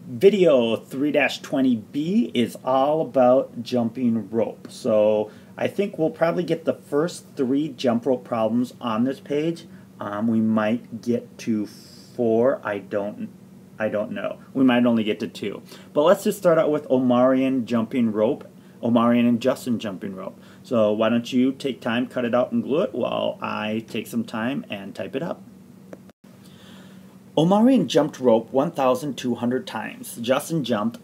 Video 3-20B is all about jumping rope. So I think we'll probably get the first 3 jump rope problems on this page. We might get to 4. I don't know. We might only get to 2. But let's just start out with Omarion jumping rope. Omarion and Justin jumping rope. So why don't you take time, cut it out, and glue it while I take some time and type it up. Omarion jumped rope 1,200 times. Justin jumped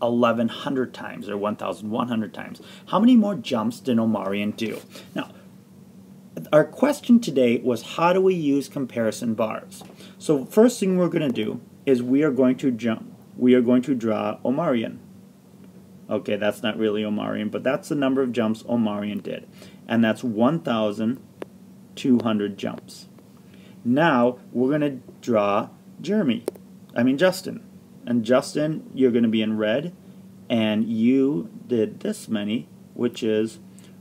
1,100 times, or 1,100 times. How many more jumps did Omarion do? Now, our question today was, how do we use comparison bars? So first thing we're going to do is we are going to draw Omarion. Okay, that's not really Omarion, but that's the number of jumps Omarion did. And that's 1,200 jumps. Now we're going to draw Justin. And Justin, you're going to be in red, and you did this many, which is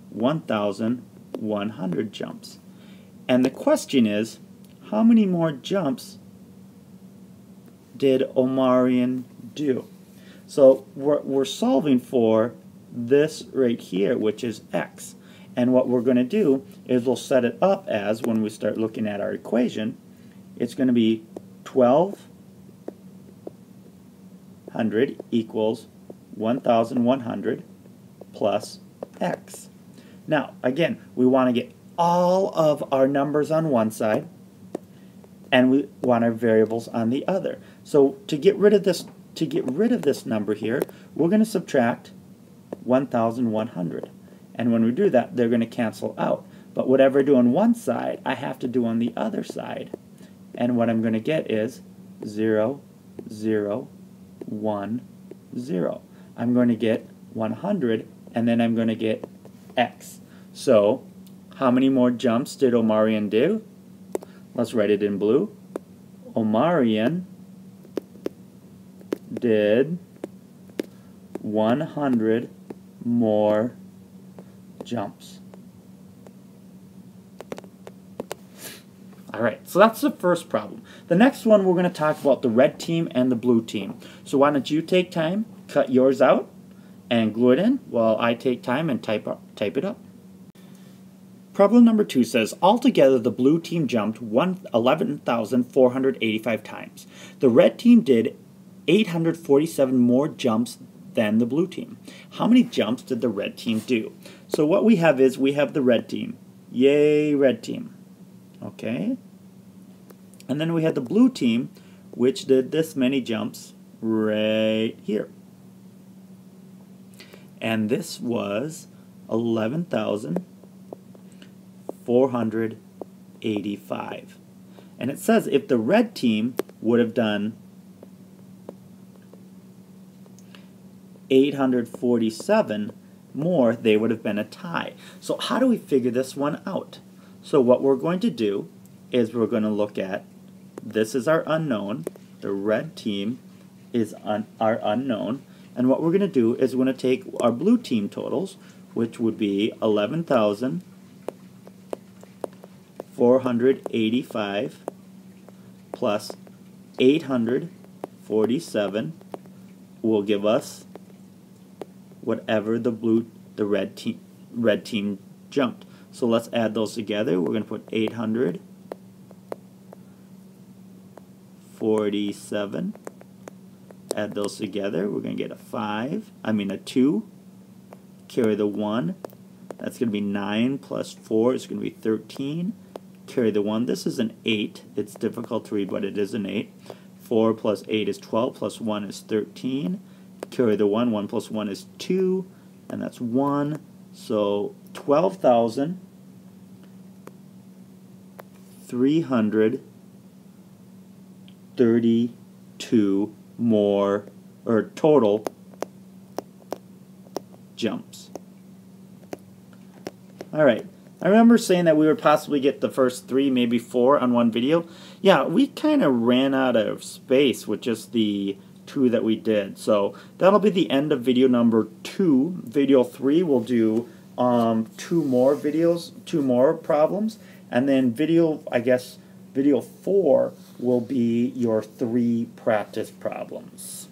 1,100 jumps. And the question is, how many more jumps did Omarion do? So we're solving for this right here, which is x. And what we're going to do is we'll set it up as, when we start looking at our equation, it's going to be 1,200 equals 1,100 plus x. Now, again, we want to get all of our numbers on one side, and we want our variables on the other. So to get rid of this number here, we're going to subtract 1,100. And when we do that, they're going to cancel out. But whatever I do on one side, I have to do on the other side. And what I'm going to get is 0, 0, 1, 0. I'm going to get 100, and then I'm going to get x. So, how many more jumps did Omarion do? Let's write it in blue. Omarion did 100 more jumps. Alright, so that's the first problem. The next one, we're going to talk about the red team and the blue team. So why don't you take time, cut yours out, and glue it in while I take time and type it up. Problem number 2 says, altogether the blue team jumped 11,485 times. The red team did 847 more jumps than the blue team. How many jumps did the red team do? So what we have is, we have the red team. Yay, red team. Okay. And then we had the blue team, which did this many jumps right here. And this was 11,485. And it says if the red team would have done 847 more, they would have been a tie. So how do we figure this one out? So what we're going to do is we're going to look at, this is our unknown, the red team is our unknown, and what we're going to do is we're going to take our blue team totals, which would be 11,485 plus 847 will give us whatever the red team jumped. So let's add those together. We're going to put 847. Add those together. We're going to get a 2. Carry the 1. That's going to be 9 plus 4 is going to be 13. Carry the 1. This is an 8. It's difficult to read, but it is an 8. 4 plus 8 is 12, plus 1 is 13. Carry the 1. 1 plus 1 is 2, and that's 1. So 12,332 more, or total jumps. Alright, I remember saying that we would possibly get the first 3, maybe 4 on one video. Yeah, we kind of ran out of space with just the 2 that we did. So that'll be the end of video number 2. Video 3 we'll do 2 more videos, 2 more problems, and then video 4 will be your 3 practice problems.